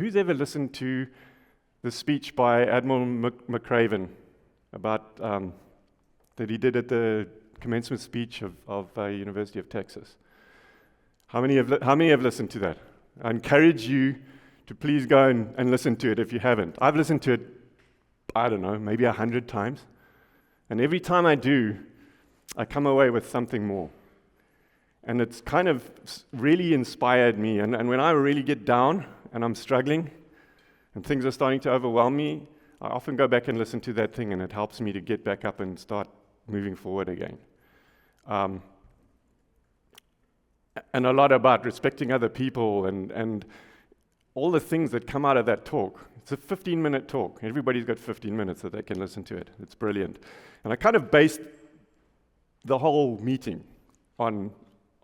who's ever listened to the speech by Admiral McRaven about that he did at the commencement speech of University of Texas? How many have listened to that? I encourage you to please go and listen to it if you haven't. I've listened to it, I don't know, maybe 100 times. And every time I do, I come away with something more. And it's kind of really inspired me. And when I really get down and I'm struggling and things are starting to overwhelm me, I often go back and listen to that thing, and it helps me to get back up and start moving forward again. And a lot about respecting other people and all the things that come out of that talk. It's a 15-minute talk. Everybody's got 15 minutes that they can listen to it. It's brilliant. And I kind of based the whole meeting on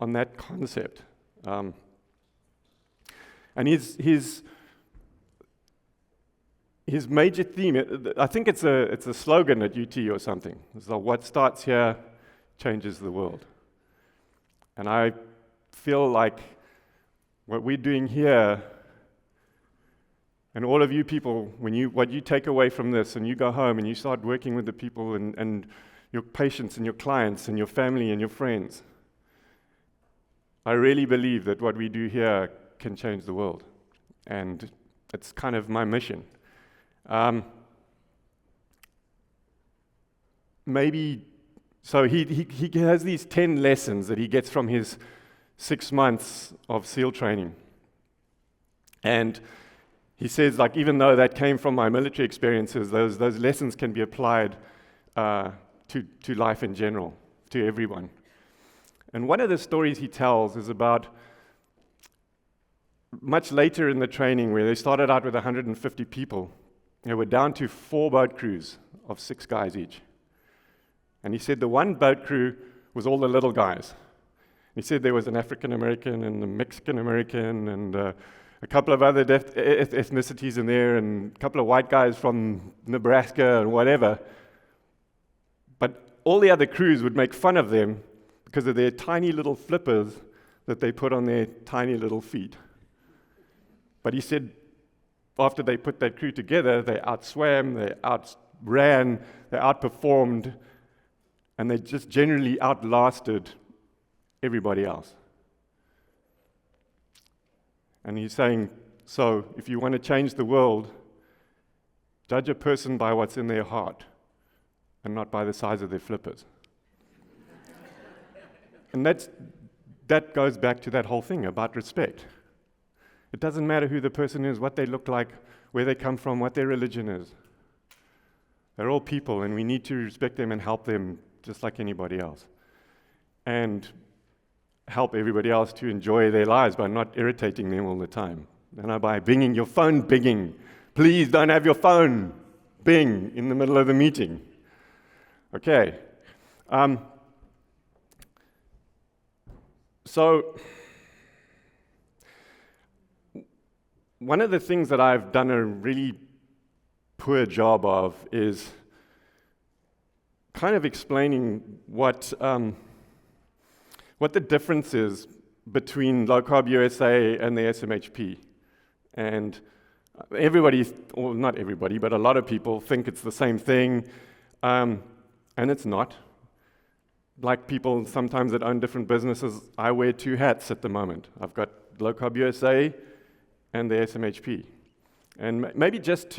that concept. And his major theme, I think it's a slogan at UT or something. It's like, what starts here changes the world. And I feel like what we're doing here, and all of you people, what you take away from this, and you go home and you start working with the people and your patients and your clients and your family and your friends, I really believe that what we do here can change the world. And it's kind of my mission. So he has these 10 lessons that he gets from his 6 months of SEAL training. And he says, like, even though that came from my military experiences, those lessons can be applied to life in general, to everyone. And one of the stories he tells is about much later in the training, where they started out with 150 people. They were down to 4 boat crews of 6 guys each. And he said the one boat crew was all the little guys. He said there was an African American and a Mexican American and a couple of other ethnicities in there, and a couple of white guys from Nebraska and whatever. But all the other crews would make fun of them because of their tiny little flippers that they put on their tiny little feet. But he said after they put that crew together, they outswam, they outran, they outperformed, and they just generally outlasted everybody else. And he's saying, so if you want to change the world, judge a person by what's in their heart and not by the size of their flippers. And that goes back to that whole thing about respect. It doesn't matter who the person is, what they look like, where they come from, what their religion is. They're all people, and we need to respect them and help them just like anybody else. And help everybody else to enjoy their lives by not irritating them all the time. And by binging your phone, binging. Please don't have your phone bing in the middle of the meeting. Okay. So, one of the things that I've done a really poor job of is kind of explaining what the difference is between Low Carb USA and the SMHP. And everybody, or not everybody, but a lot of people think it's the same thing, and it's not. Like people sometimes that own different businesses, I wear 2 hats at the moment. I've got Low Carb USA and the SMHP. And maybe just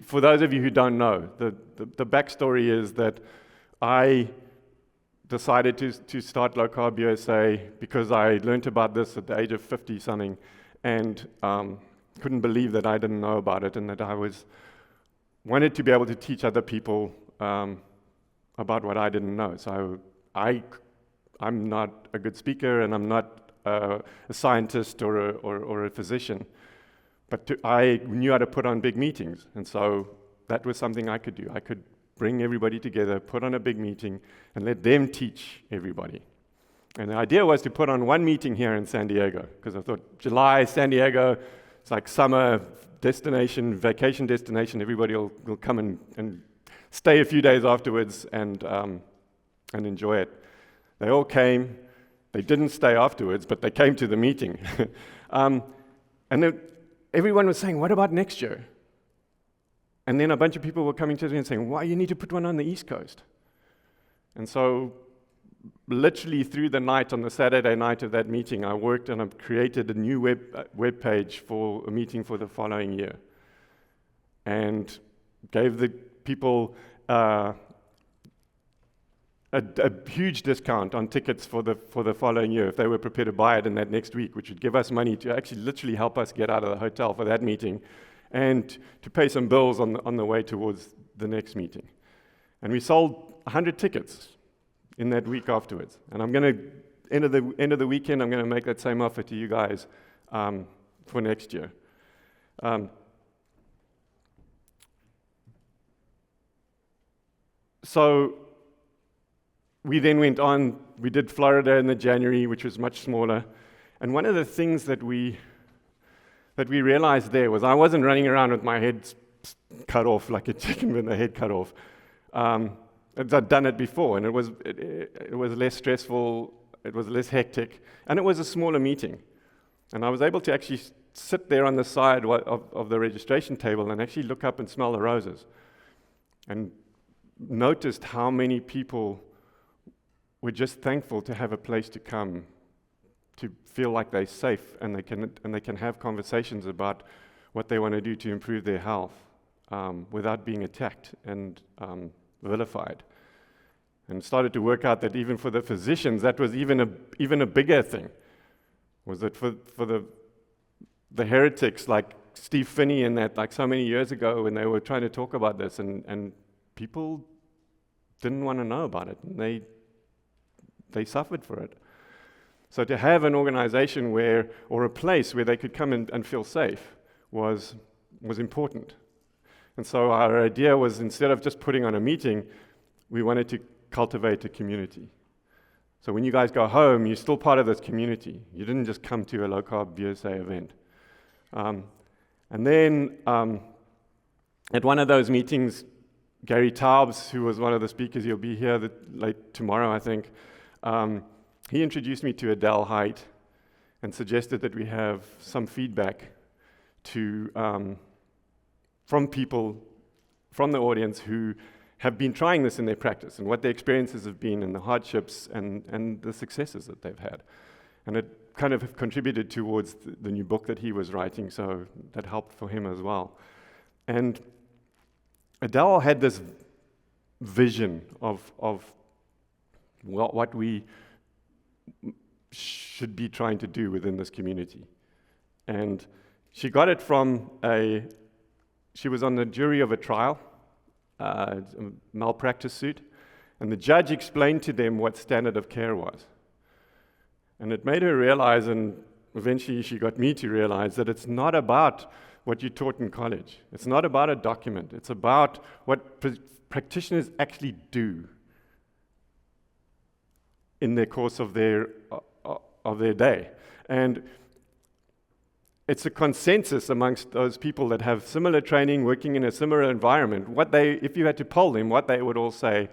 for those of you who don't know, the backstory is that I decided to start Low Carb USA because I learned about this at the age of 50-something and couldn't believe that I didn't know about it, and that I wanted to be able to teach other people about what I didn't know. So I'm not a good speaker, and I'm not a scientist or a physician, but I knew how to put on big meetings, and so that was something I could do. I could bring everybody together, put on a big meeting, and let them teach everybody. And the idea was to put on one meeting here in San Diego, because I thought July, San Diego, it's like summer destination, vacation destination. Everybody will come and stay a few days afterwards and enjoy it. They all came. They didn't stay afterwards, but they came to the meeting. And then everyone was saying, what about next year? And then a bunch of people were coming to me and saying, why, you need to put one on the East Coast. And so literally through the night, on the Saturday night of that meeting, I worked and I created a new web page for a meeting for the following year. And gave the people a huge discount on tickets for the following year if they were prepared to buy it in that next week, which would give us money to actually literally help us get out of the hotel for that meeting and to pay some bills on the way towards the next meeting. And we sold 100 tickets in that week afterwards. And I'm going to, end of the weekend, I'm going to make that same offer to you guys for next year. So we then went on, we did Florida in the January, which was much smaller. And one of the things that we realized there was I wasn't running around with my head cut off like a chicken with the head cut off. I'd done it before, and it was less stressful, it was less hectic, and it was a smaller meeting. And I was able to actually sit there on the side of the registration table and actually look up and smell the roses. And noticed how many people were just thankful to have a place to come, to feel like they're safe and they can have conversations about what they want to do to improve their health without being attacked and vilified. And started to work out that even for the physicians, that was even a bigger thing. Was that for the heretics like Steve Finney and that, like so many years ago when they were trying to talk about this, and people didn't want to know about it, and they suffered for it. So to have an organization or a place where they could come and feel safe was important. And so our idea was, instead of just putting on a meeting, we wanted to cultivate a community. So when you guys go home, you're still part of this community. You didn't just come to a Low Carb USA event. And then at one of those meetings, Gary Taubes, who was one of the speakers, he'll be here late tomorrow, I think, he introduced me to Adele Height and suggested that we have some feedback from people from the audience who have been trying this in their practice and what their experiences have been and the hardships and the successes that they've had. And it kind of contributed towards the new book that he was writing, so that helped for him as well. And Adele had this vision of what we should be trying to do within this community. And she got it from she was on the jury of a trial, a malpractice suit, and the judge explained to them what standard of care was. And it made her realize, and eventually she got me to realize, that it's not about what you taught in college. It's not about a document. It's about what practitioners actually do in the course of their day. And it's a consensus amongst those people that have similar training, working in a similar environment. If you had to poll them, what they would all say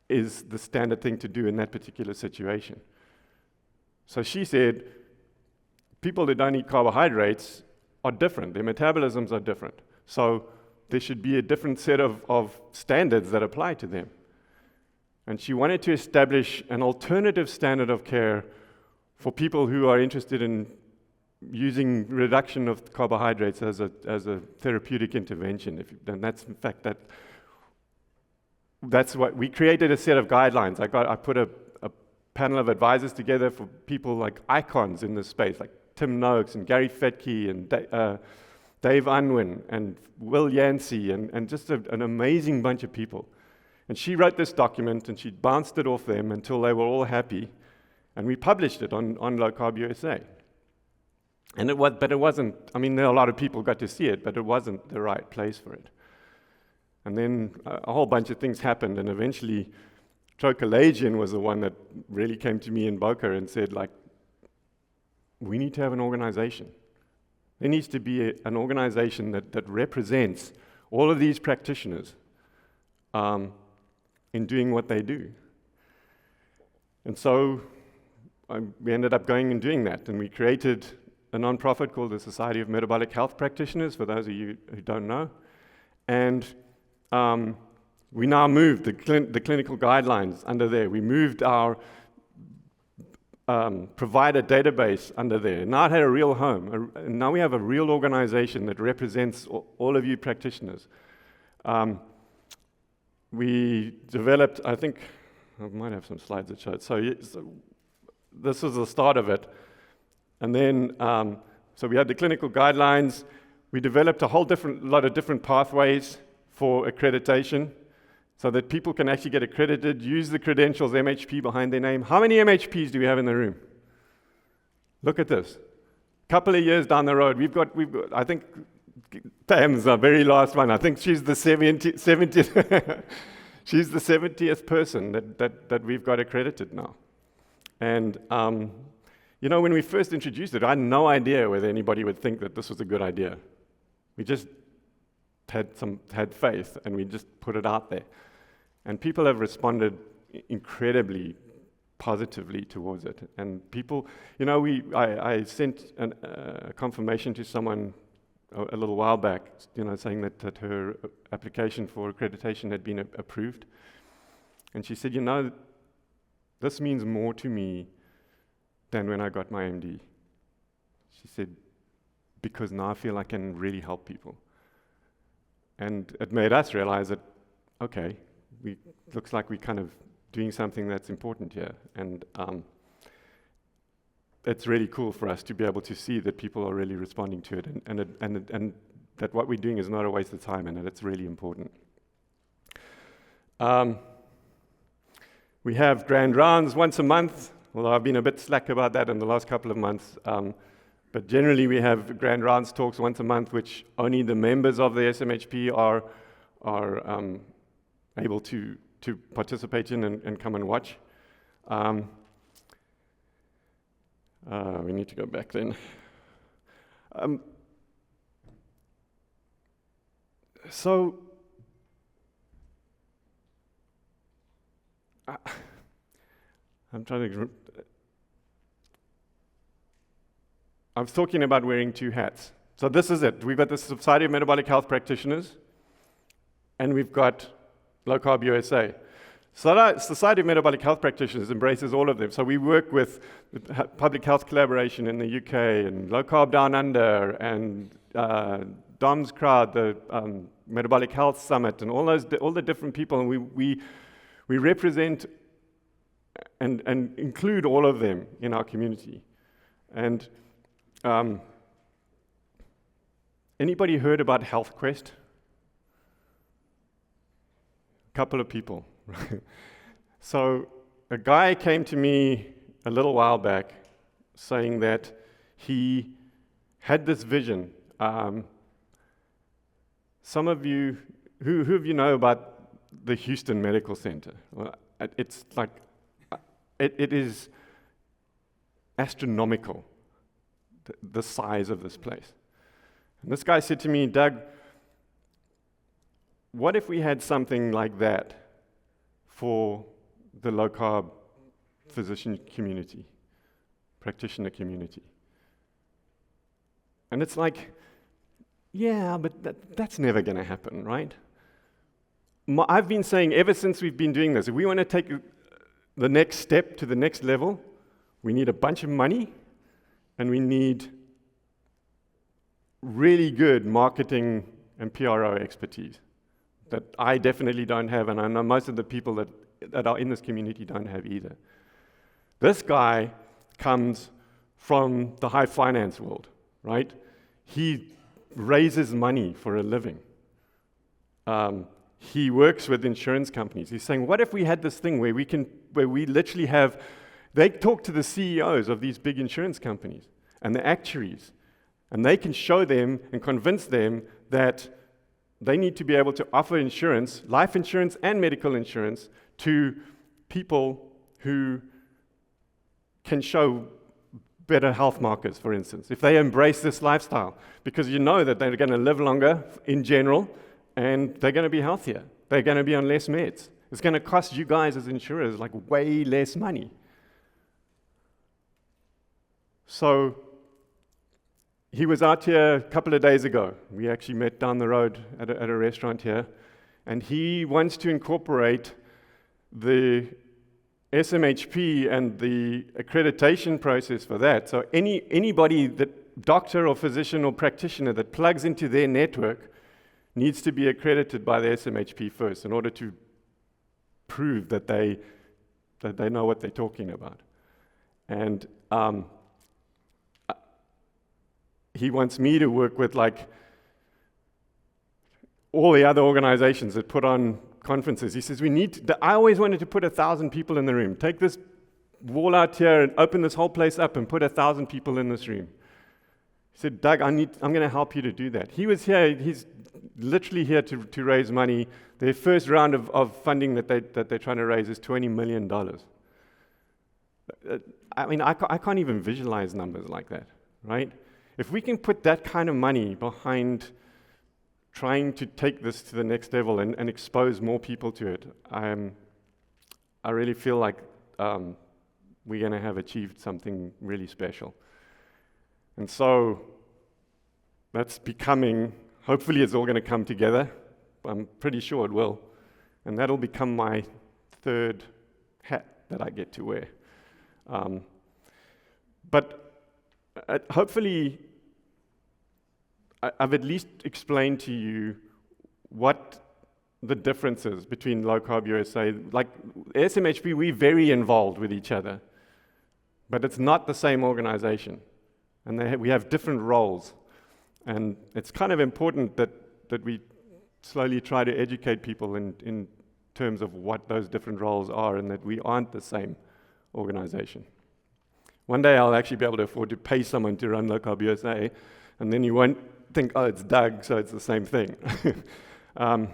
is the standard thing to do in that particular situation. So she said, people that don't eat carbohydrates are different. Their metabolisms are different. So there should be a different set of standards that apply to them. And she wanted to establish an alternative standard of care for people who are interested in using reduction of carbohydrates as a therapeutic intervention. And that's, in fact, that's what we created, a set of guidelines. I put a panel of advisors together for people like icons in this space, like Tim Noakes and Gary Fettke and Dave Unwin and Will Yancey and just an amazing bunch of people. And she wrote this document and she bounced it off them until they were all happy, and we published it on Low Carb USA. And it wasn't, I mean, there are a lot of people got to see it, but it wasn't the right place for it. And then a whole bunch of things happened, and eventually Trocalagian was the one that really came to me in Boca and said, like, we need to have an organization. There needs to be an organization that represents all of these practitioners in doing what they do. And so we ended up going and doing that, and we created a non-profit called the Society of Metabolic Health Practitioners, for those of you who don't know. And we now moved the clinical guidelines under there. We moved our provider database under there. Now it had a real home. Now we have a real organization that represents all of you practitioners. We developed, I think, I might have some slides that show it. So this was the start of it. And then, so we had the clinical guidelines. We developed a whole lot of different pathways for accreditation so that people can actually get accredited, use the credentials MHP behind their name. How many MHPs do we have in the room? Look at this. A couple of years down the road, we've got I think, Pam's our very last one. I think she's the 70th, she's the 70th person that we've got accredited now. And, you know, when we first introduced it, I had no idea whether anybody would think that this was a good idea. We just had faith, and we just put it out there. And people have responded incredibly positively towards it. And people, you know, I sent a confirmation to someone a little while back, you know, saying that her application for accreditation had been approved. And she said, you know, this means more to me than when I got my MD. She said, because now I feel I can really help people. And it made us realize that, okay, looks like we're kind of doing something that's important here. And it's really cool for us to be able to see that people are really responding to it, and that what we're doing is not a waste of time, and that it's really important. We have grand rounds once a month, although I've been a bit slack about that in the last couple of months. But generally, we have grand rounds talks once a month, which only the members of the SMHP are able to participate in and come and watch. We need to go back then. So, I'm trying to. I was talking about wearing two hats. So this is it. We've got the Society of Metabolic Health Practitioners, and we've got Low Carb USA. So Society of Metabolic Health Practitioners embraces all of them. So we work with Public Health Collaboration in the UK, and Low Carb Down Under, and Dom's Crowd, the Metabolic Health Summit, and all the different people, and we represent and include all of them in our community. And anybody heard about Health Quest? A couple of people. So a guy came to me a little while back saying that he had this vision. Some of you, who of you know about the Houston Medical Center? Well, it's like, it is astronomical, the size of this place. And this guy said to me, Doug, what if we had something like that for the low-carb physician community, practitioner community? And it's like, yeah, but that's never going to happen, right? I've been saying ever since we've been doing this, if we want to take the next step to the next level, we need a bunch of money, and we need really good marketing and PRO expertise that I definitely don't have, and I know most of the people that are in this community don't have either. This guy comes from the high finance world, right? He raises money for a living. He works with insurance companies. He's saying, what if we had this thing where we literally have, they talk to the CEOs of these big insurance companies and the actuaries, and they can show them and convince them that they need to be able to offer insurance, life insurance and medical insurance, to people who can show better health markers, for instance, if they embrace this lifestyle, because you know that they're going to live longer in general, and they're going to be healthier. They're going to be on less meds. It's going to cost you guys as insurers like way less money. So he was out here a couple of days ago. We actually met down the road at a restaurant here. And he wants to incorporate the SMHP and the accreditation process for that. So anybody, doctor or physician or practitioner that plugs into their network needs to be accredited by the SMHP first in order to prove that they know what they're talking about. And he wants me to work with like all the other organizations that put on conferences. He says, I always wanted to put 1,000 people in the room. Take this wall out here and open this whole place up and put 1,000 people in this room. He said, Doug, I'm going to help you to do that. He was here, he's literally here to raise money. Their first round of funding that they're trying to raise is $20 million. I mean, I can't even visualize numbers like that, right? If we can put that kind of money behind trying to take this to the next level and expose more people to it, I really feel like we're going to have achieved something really special. And so that's becoming, hopefully it's all going to come together. I'm pretty sure it will. And that'll become my third hat that I get to wear. But hopefully I've at least explained to you what the difference is between Low Carb USA. Like SMHP, we're very involved with each other, but it's not the same organization. And we have different roles. And it's kind of important that we slowly try to educate people in terms of what those different roles are and that we aren't the same organization. One day I'll actually be able to afford to pay someone to run Low Carb USA, and then you won't think, oh, it's Doug, so it's the same thing. I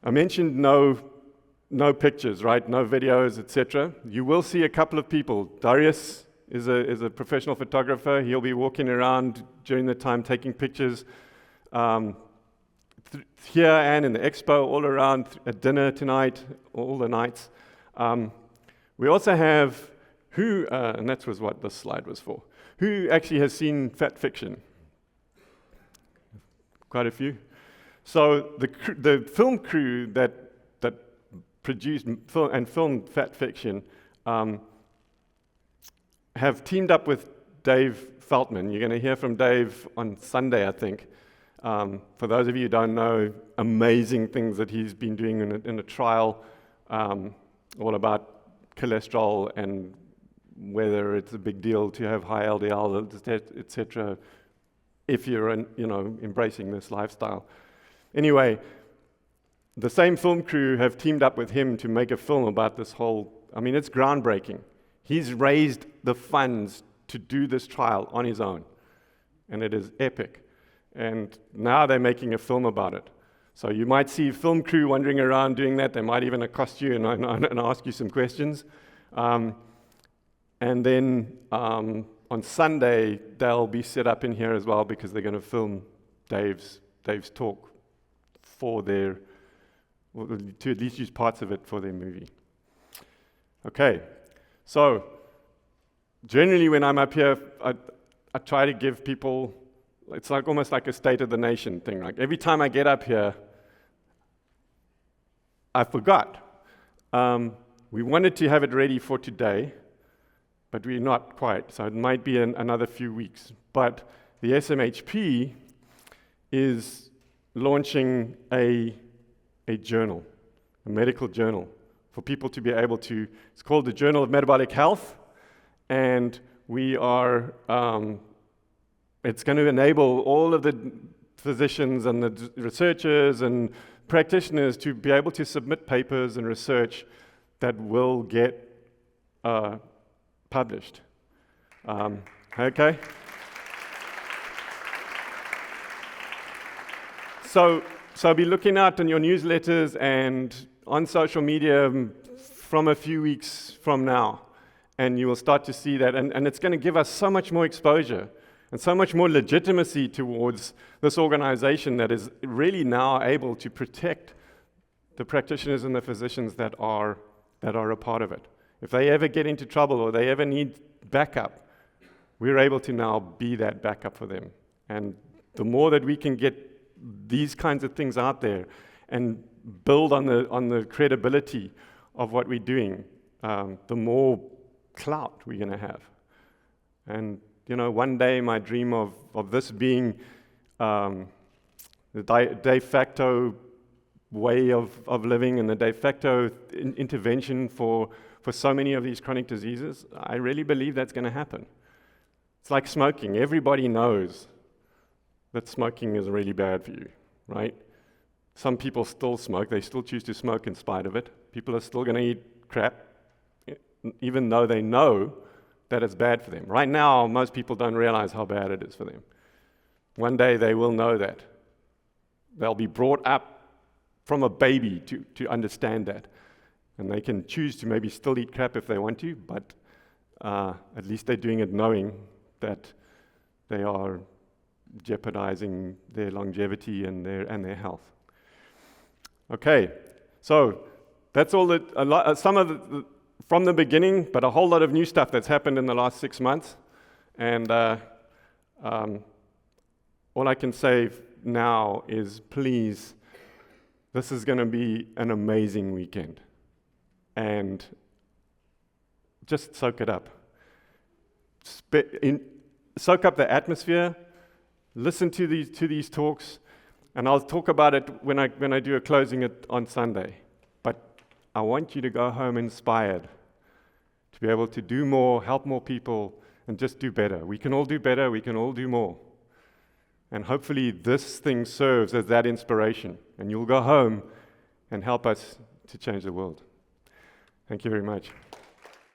mentioned no pictures, right? No videos, etc. You will see a couple of people. Darius is a professional photographer. He'll be walking around during the time taking pictures here and in the expo, all around, at dinner tonight, all the nights. We also have and that was what this slide was for. Who actually has seen Fat Fiction? Quite a few. So the film crew that produced and filmed Fat Fiction have teamed up with Dave Feltman. You're going to hear from Dave on Sunday, I think. For those of you who don't know, amazing things that he's been doing in a trial all about cholesterol and whether it's a big deal to have high LDL, etc., if you're embracing this lifestyle. Anyway, the same film crew have teamed up with him to make a film about this whole, it's groundbreaking. He's raised the funds to do this trial on his own, and it is epic. And now they're making a film about it. So you might see a film crew wandering around doing that. They might even accost you and ask you some questions. And then on Sunday, they'll be set up in here as well because they're going to film Dave's talk to at least use parts of it for their movie. Okay, so generally when I'm up here, I try to give people, it's like almost like a state of the nation thing. Like every time I get up here, I forgot. We wanted to have it ready for today, but we're not quite, so it might be another few weeks. But the SMHP is launching a journal, a medical journal, for people to be able to, it's called the Journal of Metabolic Health, and we are, it's going to enable all of the physicians and the researchers and practitioners to be able to submit papers and research that will get published. Okay? So be looking out in your newsletters and on social media from a few weeks from now, and you will start to see that, and it's going to give us so much more exposure and so much more legitimacy towards this organization that is really now able to protect the practitioners and the physicians that are a part of it. If they ever get into trouble or they ever need backup, we're able to now be that backup for them. And the more that we can get these kinds of things out there and build on the credibility of what we're doing, the more clout we're going to have. And one day my dream of this being the de facto way of living and the de facto intervention for so many of these chronic diseases, I really believe that's going to happen. It's like smoking. Everybody knows that smoking is really bad for you, right? Some people still smoke. They still choose to smoke in spite of it. People are still going to eat crap, even though they know that it's bad for them. Right now, most people don't realize how bad it is for them. One day, they will know that. They'll be brought up from a baby to understand that. And they can choose to maybe still eat crap if they want to, but at least they're doing it knowing that they are jeopardizing their longevity and their health. Okay, so that's all some of from the beginning, but a whole lot of new stuff that's happened in the last 6 months. And all I can say now is, please, this is going to be an amazing weekend. And just soak it up. Soak up the atmosphere. Listen to these talks, and I'll talk about it when I do a closing on Sunday. But I want you to go home inspired to be able to do more, help more people, and just do better. We can all do better. We can all do more. And hopefully this thing serves as that inspiration, and you'll go home and help us to change the world. Thank you very much.